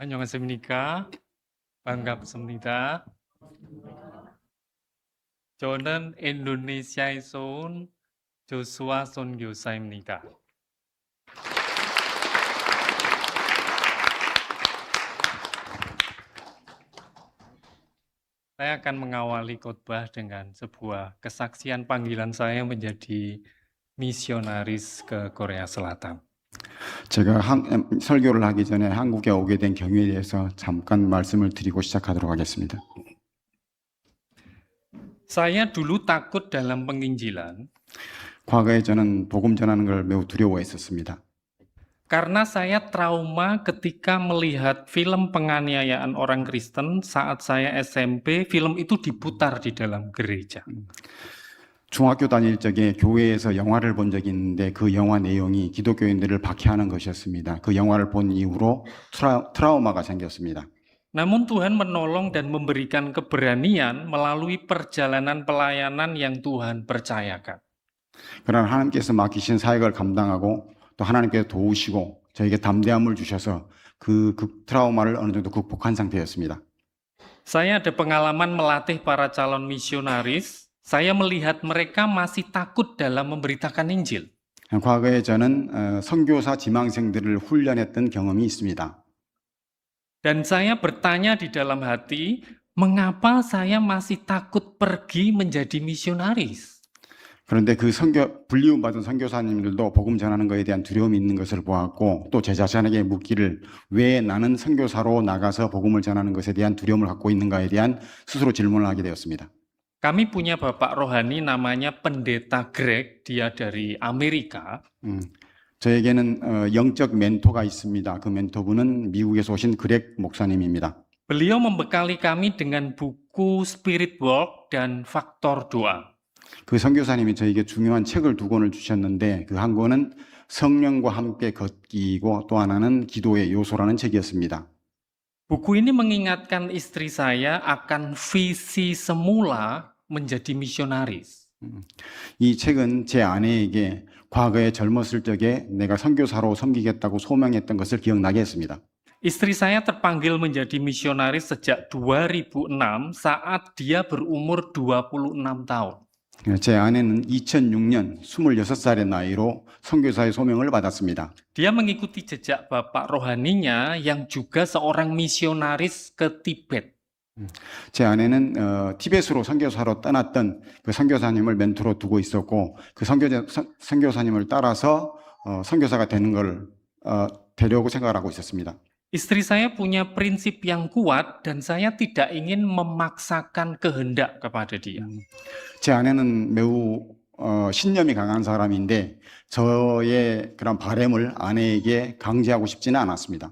안녕하십니까? 반갑습니다. 저는 인도네시아에서 온 조수아 선교사입니다. Saya akan mengawali khotbah dengan sebuah kesaksian panggilan saya menjadi misionaris ke Korea Selatan. 제가 설교를 하기 전에 한국에 오게 된 경위에 대해서 잠깐 말씀을 드리고 시작하도록 하겠습니다. Saya dulu takut dalam penginjilan 과거에 저는 복음 전하는 걸 매우 두려워했었습니다. karena saya trauma ketika melihat film penganiayaan orang Kristen saat saya SMP. Film itu diputar di dalam gereja. 중학교 다닐 적에 교회에서 영화를 본 적이 있는데 그 영화 내용이 기독교인들을 박해하는 것이었습니다. 그 영화를 본 이후로 트라우마가 생겼습니다. Namun Tuhan menolong dan memberikan keberanian melalui perjalanan pelayanan yang Tuhan percayakan. 그러나 하나님께서 맡기신 사역을 감당하고 또 하나님께서 도우시고 저에게 담대함을 주셔서 그 트라우마를 어느 정도 극복한 상태였습니다. Saya ada pengalaman melatih para calon misionaris. Saya melihat mereka masih takut dalam memberitakan Injil. 과거에 저는 선교사 지망생들을 훈련했던 경험이 있습니다. Dan saya bertanya di dalam hati, mengapa saya masih takut pergi menjadi misionaris? 그런데 그 불리움 받은 선교사님들도 복음 전하는 것에 대한 두려움이 있는 것을 보았고 또 제 자신에게 묻기를 왜 나는 선교사로 나가서 복음을 전하는 것에 대한 두려움을 갖고 있는가에 대한 스스로 질문을 하게 되었습니다. Kami punya bapak rohani namanya Pendeta Greg, dia dari Amerika. 저에게는 영적 멘토가 있습니다. 그 멘토분은 미국에서 오신 그렉 목사님입니다. Beliau membekali kami dengan buku Spirit Walk dan Faktor Doa. 그 선교사님이 저에게 중요한 책을 두 권을 주셨는데 그 한 권은 성령과 함께 걷기이고 또 하나는 기도의 요소라는 책이었습니다. Buku ini mengingatkan istri saya akan visi semula menjadi misionaris. 이 책은 제 아내에게 과거에 젊었을 적에 내가 선교사로 섬기겠다고 소명했던 것을 기억나게 했습니다. Istri saya terpanggil menjadi misionaris sejak 2006 saat dia berumur 26 tahun. 제 아내는 2006년 26살의 나이로 선교사의 소명을 받았습니다. Dia mengikuti jejak bapak rohaninya yang juga seorang misionaris ke Tibet. 제 아내는 티벳으로 선교사로 떠났던 그 선교사님을 멘토로 두고 있었고 그 선교사님을 따라서 선교사가 되는 걸 되려고 생각을 하고 있었습니다. Istri saya punya prinsip yang kuat dan saya tidak ingin memaksakan kehendak kepada dia. 제 아내는 매우 신념이 강한 사람인데 저의 그런 바램을 아내에게 강제하고 싶지는 않았습니다.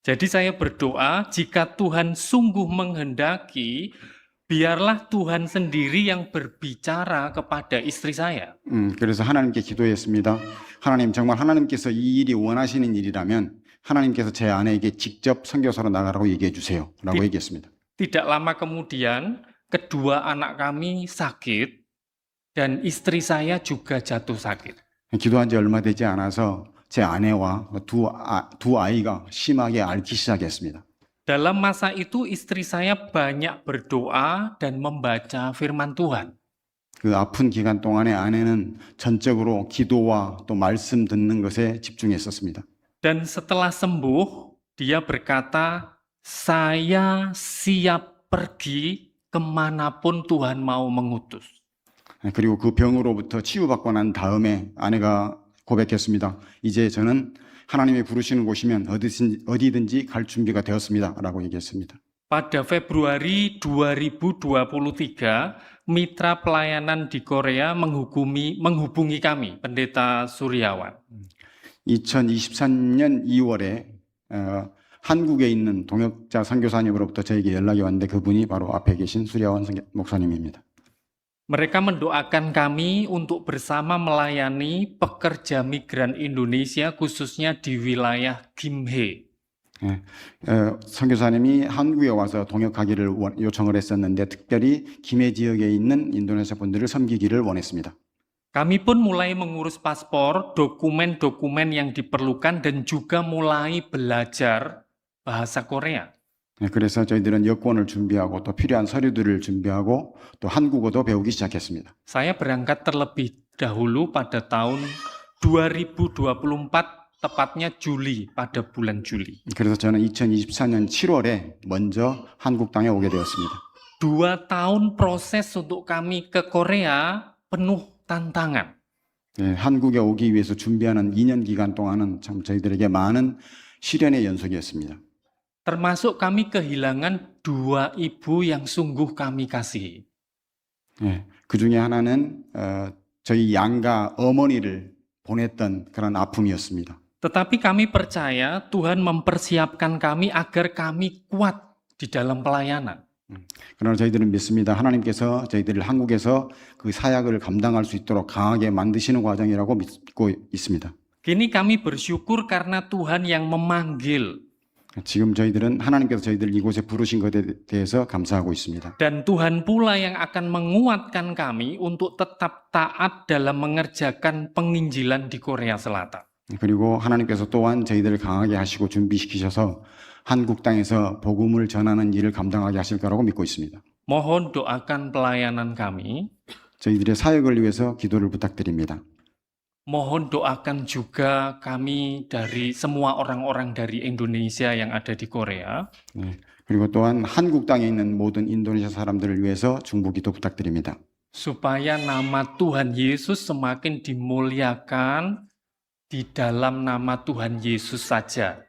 Jadi saya berdoa jika Tuhan sungguh menghendaki, biarlah Tuhan sendiri yang berbicara kepada istri saya. 그래서 하나님께 기도했습니다. 하나님 정말 하나님께서 이 일이 원하시는 일이라면 하나님께서 제 아내에게 직접 선교사로 나가라고 얘기해 주세요라고 얘기했습니다. Tidak lama kemudian kedua anak kami sakit dan istri saya juga jatuh sakit. 기도한 지 얼마 되지 않아서 제 아내와 두 아이가 심하게 앓기 시작했습니다. Dalam masa itu istri saya banyak berdoa dan membaca firman Tuhan. 그 아픈 기간 동안에 아내는 전적으로 기도와 또 말씀 듣는 것에 집중했었습니다. Dan setelah sembuh, dia berkata, saya siap pergi kemanapun Tuhan mau mengutus. 그리고 그 병으로부터 치유받고 난 다음에 아내가 고백했습니다. 이제 저는 하나님이 부르시는 곳이면 어디든지 갈 준비가 되었습니다. 라고 얘기했습니다. Pada Februari 2023, mitra pelayanan di Korea menghubungi kami, Pendeta Suryawan. 2023년 2월에 한국에 있는 동역자 선교사님으로부터 저에게 연락이 왔는데 그분이 바로 앞에 계신 수려원 목사님입니다. Mereka mendoakan kami untuk bersama melayani pekerja migran Indonesia khususnya di wilayah Gimhae. 선교사님이 한국에 와서 동역하기를 요청을 했었는데 특별히 김해 지역에 있는 인도네시아 분들을 섬기기를 원했습니다. Kami pun mulai mengurus paspor, dokumen-dokumen yang diperlukan dan juga mulai belajar bahasa Korea. 그래서 저희들은 여권을 준비하고 또 필요한 서류들을 준비하고 또 한국어도 배우기 시작했습니다. Saya berangkat terlebih dahulu pada tahun 2024, tepatnya Juli, pada bulan Juli. 그래서 저는 2024년 7월에 먼저 한국 땅에 오게 되었습니다. 2 tahun proses untuk kami ke Korea penuh tantangan. 한국에 오기 위해서 준비하는 2년 기간 동안은 참 저희들에게 많은 시련의 연속이었습니다. Termasuk kami kehilangan 2 ibu yang sungguh kami kasihi. 그 중에 하나는 저희 양가 어머니를 보냈던 그런 아픔이었습니다. Tetapi kami percaya Tuhan mempersiapkan kami agar kami kuat di dalam pelayanan. 그러나 저희들은 믿습니다. 하나님께서 저희들을 한국에서 그 사역을 감당할 수 있도록 강하게 만드시는 과정이라고 믿고 있습니다. Kini kami bersyukur karena Tuhan yang memanggil. 지금 저희들은 하나님께서 저희들을 이곳에 부르신 것에 대해서 감사하고 있습니다. Dan Tuhan pula yang akan menguatkan kami untuk tetap taat dalam mengerjakan penginjilan di Korea Selatan. 그리고 하나님께서 또한 저희들을 강하게 하시고 준비시키셔서 한국 땅에서 복음을 전하는 일을 감당하게 하실 거라고 믿고 있습니다. Mohon doakan pelayanan kami. 저희들의 사역을 위해서 기도를 부탁드립니다. Mohon doakan juga kami dari semua orang-orang dari Indonesia yang ada di Korea. 그리고 또한 한국 땅에 있는 모든 인도네시아 사람들을 위해서 중보 기도 부탁드립니다. Supaya nama Tuhan Yesus semakin dimuliakan di dalam nama Tuhan Yesus saja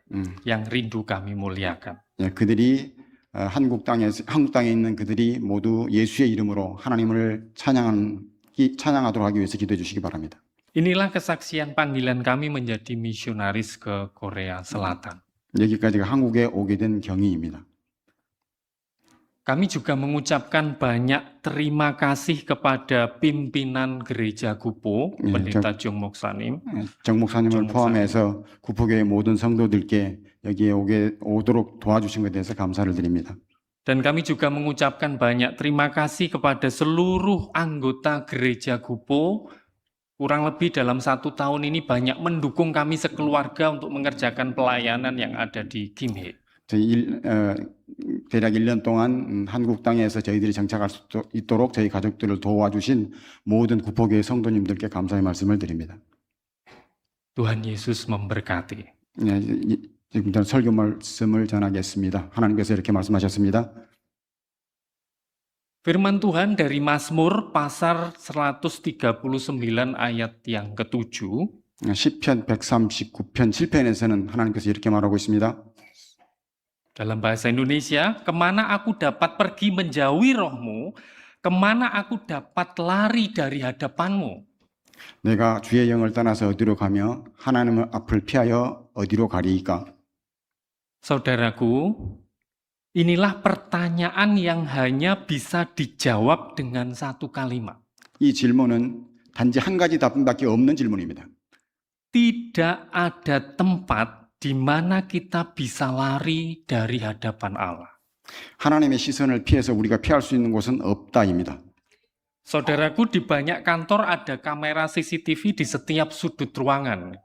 yang rindu kami muliakan. 그들이 한국 땅에 있는 그들이 모두 예수의 이름으로 하나님을 찬양하도록 하기 위해서 기도해 주시기 바랍니다. Inilah kesaksian panggilan kami menjadi misionaris ke Korea Selatan. 여기까지가 한국에 오게 된 경위입니다. Kami juga mengucapkan banyak terima kasih kepada pimpinan Gereja Gupo, Pendeta Jong Moksanim. 정 목사님을 포함해서 구포교회 모든 성도들께 여기에 오도록 도와주신 것에 대해서 감사를 드립니다. Dan kami juga mengucapkan banyak terima kasih kepada seluruh anggota Gereja Gupo. Kurang lebih dalam 1 tahun ini banyak mendukung kami sekeluarga untuk mengerjakan pelayanan yang ada di Gimhae. 대략 1년 동안 한국 땅에서 저희들이 정착할 수 있도록 저희 가족들을 도와주신 모든 구포교회 성도님들께 감사의 말씀을 드립니다. Tuhan Yesus memberkati. 지금 설교 말씀을 전하겠습니다. 하나님께서 이렇게 말씀하셨습니다. Firman Tuhan dari Mazmur pasal 139 ayat yang ke-7. 시편 139편 7편에서는 하나님께서 이렇게 말하고 있습니다. Dalam bahasa Indonesia, kemana aku dapat pergi menjauhi rohmu, kemana aku dapat lari dari hadapanmu. 내가 주의 영을 떠나서 어디로 가며 하나님의 앞을 피하여 어디로 가리이까? Saudaraku, inilah pertanyaan yang hanya bisa dijawab dengan 1 kalimat. 이 질문은 단지 한 가지 답변밖에 없는 질문입니다. Tidak ada tempat di mana kita bisa lari dari hadapan Allah. 하나님의 시선을 피해서 우리가 피할 수 있는 곳은 없다입니다. Saudaraku, di banyak kantor ada kamera CCTV di setiap sudut ruangan.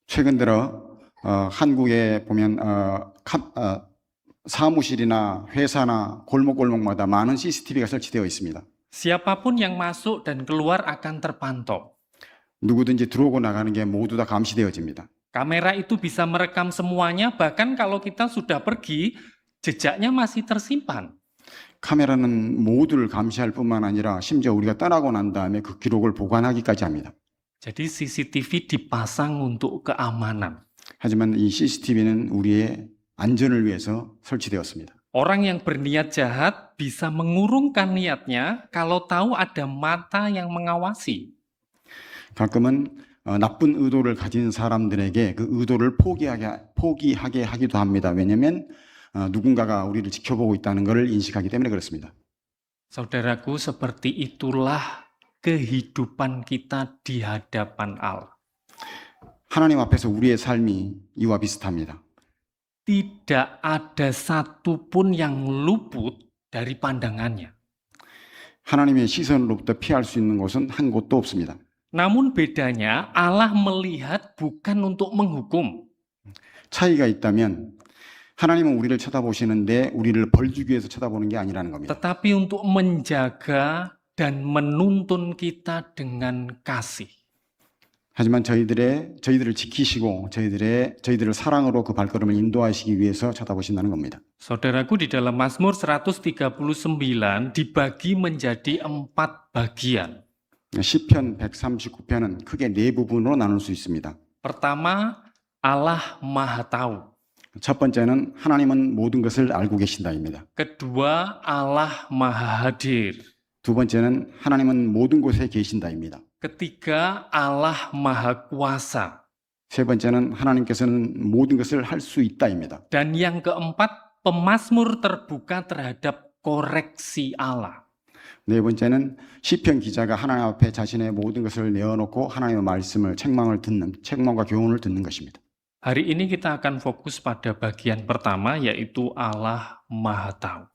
최근 들어 한국에 보면 사무실이나 회사나 골목골목마다 많은 CCTV가 설치되어 있습니다. Siapapun yang masuk dan keluar akan terpantau. 누구든지 들어오고 나가는 게 모두 다 감시되어집니다. Kamera itu bisa merekam semuanya, bahkan kalau kita sudah pergi, jejaknya masih tersimpan. 카메라는 모두를 감시할 뿐만 아니라 심지어 우리가 떠나고 난 다음에 그 기록을 보관하기까지 합니다. Jadi CCTV dipasang untuk keamanan. 하지만 이 CCTV는 우리의 안전을 위해서 설치되었습니다. Orang yang berniat jahat bisa mengurungkan niatnya kalau tahu ada mata yang mengawasi. 가끔은 나쁜 의도를 가진 사람들에게 그 의도를 포기하게 하기도 합니다. 왜냐하면 누군가가 우리를 지켜보고 있다는 것을 인식하기 때문에 그렇습니다. Saudaraku, seperti itulah kehidupan kita di hadapan Allah. 하나님 앞에서 우리의 삶이 이와 비슷합니다. Tidak ada satupun yang luput dari pandangannya. 하나님의 시선으로부터 피할 수 있는 곳은 한 곳도 없습니다. Namun bedanya Allah melihat bukan untuk menghukum. 차이가 있다면 하나님은 우리를 쳐다보시는데 우리를 벌 주기 위해서 쳐다보는 게 아니라는 겁니다. tetapi untuk menjaga dan menuntun kita dengan kasih. 하지만 저희들을 지키시고 저희들을 사랑으로 그 발걸음을 인도하시기 위해서 쳐다보신다는 겁니다. Saudaraku, di dalam Mazmur 139 dibagi menjadi 4 bagian. 시편 139편은 크게 4부분으로 나눌 수 있습니다. Pertama, Allah Maha Tahu. 첫 번째는 하나님은 모든 것을 알고 계신다입니다. Kedua, Allah Maha Hadir. 두 번째는 하나님은 모든 곳에 계신다입니다. Ketiga, Allah Maha Kuasa. 세 번째는 하나님께서는 모든 것을 할 수 있다입니다. Dan yang keempat, pemazmur terbuka terhadap koreksi Allah. 네 번째는 시편 기자가 하나님 앞에 자신의 모든 것을 내어놓고 하나님의 말씀을 책망과 교훈을 듣는 것입니다. Hari ini kita akan fokus pada bagian pertama, yaitu Allah Maha Tahu.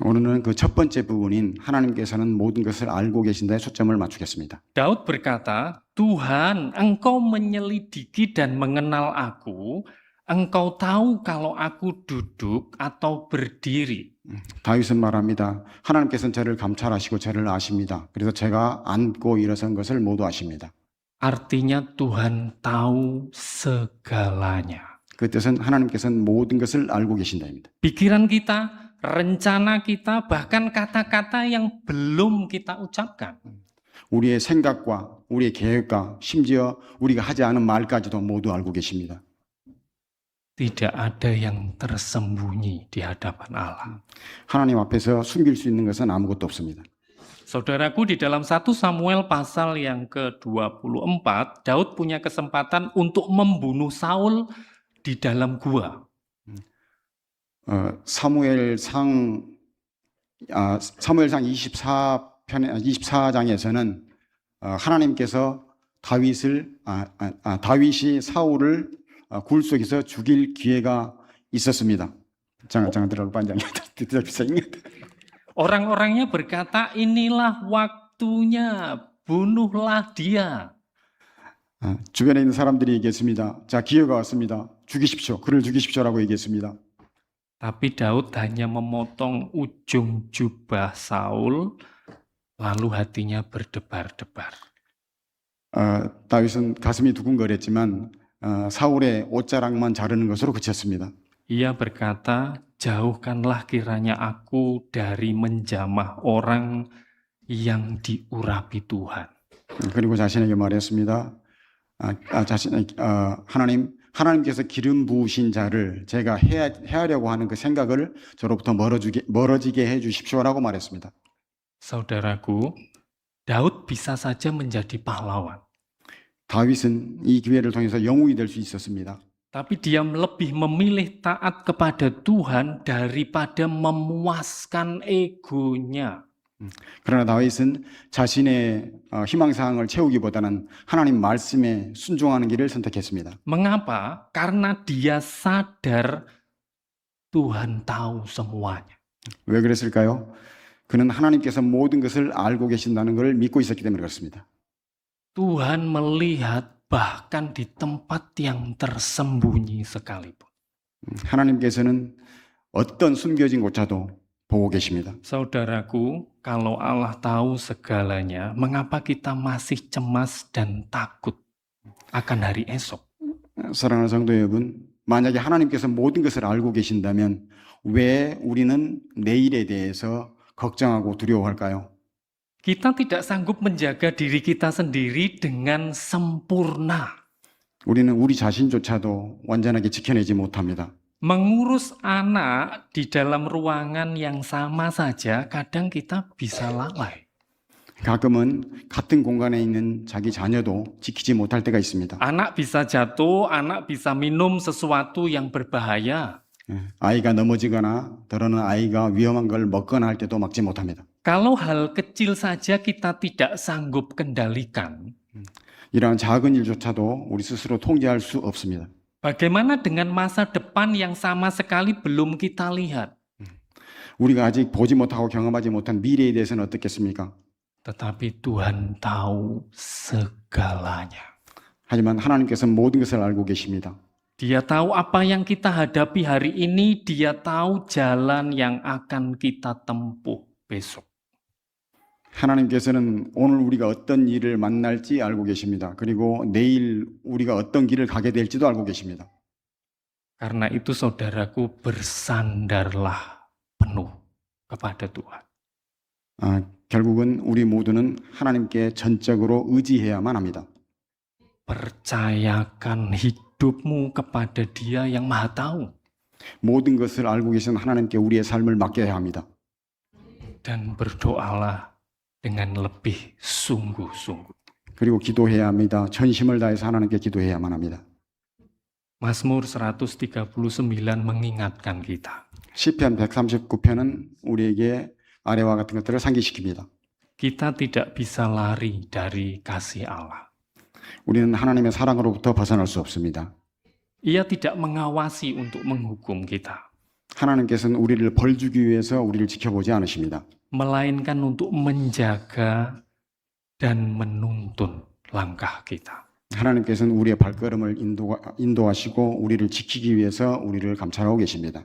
오늘은 그 첫 번째 부분인 하나님께서는 모든 것을 알고 계신다에 초점을 맞추겠습니다. Daud berkata, Tuhan, Engkau menyelidiki dan mengenal aku, Engkau tahu kalau aku duduk atau berdiri. 다윗은 말합니다. 하나님께서는 저를 감찰하시고 저를 아십니다. 그래서 제가 앉고 일어선 것을 모두 아십니다. Artinya Tuhan tahu segalanya. 그 뜻은 하나님께서는 모든 것을 알고 계신다입니다. Pikiran kita, rencana kita, bahkan kata-kata yang belum kita ucapkan. 우리의 생각과 우리의 계획과 심지어 우리가 하지 않은 말까지도 모두 알고 계십니다. Tidak ada yang tersembunyi di hadapan Allah. 하나님 앞에서 숨길 수 있는 것은 아무것도 없습니다. Saudaraku, di dalam 1 Samuel pasal yang ke-24, Daud punya kesempatan untuk membunuh Saul di dalam gua. 사무엘상 24장에서는 하나님께서 다윗이 사울을 굴 속에서 죽일 기회가 있었습니다. Jangan terlalu panjang, tidak bisa ingat. Orang-orangnya berkata, inilah waktunya, bunuhlah dia. 주변에 있는 사람들이 얘기했습니다. 자, 기회가 왔습니다. 죽이십시오. 그를 죽이십시오라고 얘기했습니다. Tapi Daud hanya memotong ujung jubah Saul, lalu hatinya berdebar-debar. 다윗은 가슴이 두근거렸지만 사울의 옷자락만 자르는 것으로 그쳤습니다. Ia berkata, jauhkanlah kiranya aku dari menjamah orang yang diurapi Tuhan. 그리고 자신에게 말했습니다. 하나님께서 기름 부으신 자를 제가 해하려고 하는 그 생각을 저로부터 멀어지게 해주십시오라고 말했습니다. Saudaraku, Daud bisa saja menjadi pahlawan. 다윗은 이 기회를 통해서 영웅이 될 수 있었습니다. Tapi dia lebih memilih taat kepada Tuhan daripada memuaskan egonya. 그러나 다윗은 자신의 희망사항을 채우기보다는 하나님 말씀에 순종하는 길을 선택했습니다. Mengapa? Karena dia sadar Tuhan tahu semuanya. 왜 그랬을까요? 그는 하나님께서 모든 것을 알고 계신다는 것을 믿고 있었기 때문에 그렇습니다. Tuhan melihat bahkan di tempat yang tersembunyi sekalipun. 하나님께서는 어떤 숨겨진 곳자도 보고 계십니다. Saudaraku, kalau Allah tahu segalanya, mengapa kita masih cemas dan takut akan hari esok? 사랑하는 성도 여러분, 만약에 하나님께서 모든 것을 알고 계신다면 왜 우리는 내일에 대해서 걱정하고 두려워할까요? Kita tidak sanggup menjaga diri kita sendiri dengan sempurna. 우리는 우리 자신조차도 완전하게 지켜내지 못합니다. Mengurus anak di dalam ruangan yang sama saja, kadang kita bisa lalai. 가끔은 같은 공간에 있는 자기 자녀도 지키지 못할 때가 있습니다. Anak bisa jatuh, anak bisa minum sesuatu yang berbahaya. 아이가 넘어지거나 더러는 아이가 위험한 걸 먹거나 할 때도 막지 못합니다. Kalau hal kecil saja kita tidak sanggup kendalikan, 이러한 작은 일조차도 우리 스스로 통제할 수 없습니다. bagaimana dengan masa depan yang sama sekali belum kita lihat? 우리가 아직 보지 못하고 경험하지 못한 미래에 대해서는 어떻겠습니까? Tetapi Tuhan tahu segalanya. 하지만 하나님께서는 모든 것을 알고 계십니다. Dia tahu apa yang kita hadapi hari ini, dia tahu jalan yang akan kita tempuh besok. 하나님께서는 오늘 우리가 어떤 일을 만날지 알고 계십니다. 그리고 내일 우리가 어떤 길을 가게 될지도 알고 계십니다. Karena itu saudaraku, bersandarlah penuh kepada Tuhan. 결국은 우리 모두는 하나님께 전적으로 의지해야만 합니다. Percayakan hidupmu kepada Dia yang Maha Tahu. 모든 것을 알고 계신 하나님께 우리의 삶을 맡겨야 합니다. Dan berdoalah dengan lebih sungguh-sungguh. 그리고 기도해야 합니다. 전심을 다해서 하나님께 기도해야만 합니다. Mazmur 139 mengingatkan kita. 시편 139편은 우리에게 아래와 같은 것들을 상기시킵니다. Kita tidak bisa lari dari kasih Allah. 우리는 하나님의 사랑으로부터 벗어날 수 없습니다. Ia tidak mengawasi untuk menghukum kita, 하나님께서는 우리를 벌주기 위해서 우리를 지켜보지 않으십니다. melainkan untuk menjaga dan menuntun langkah kita. 하나님께서는 우리의 발걸음을 인도하시고 우리를 지키기 위해서 우리를 감찰하고 계십니다.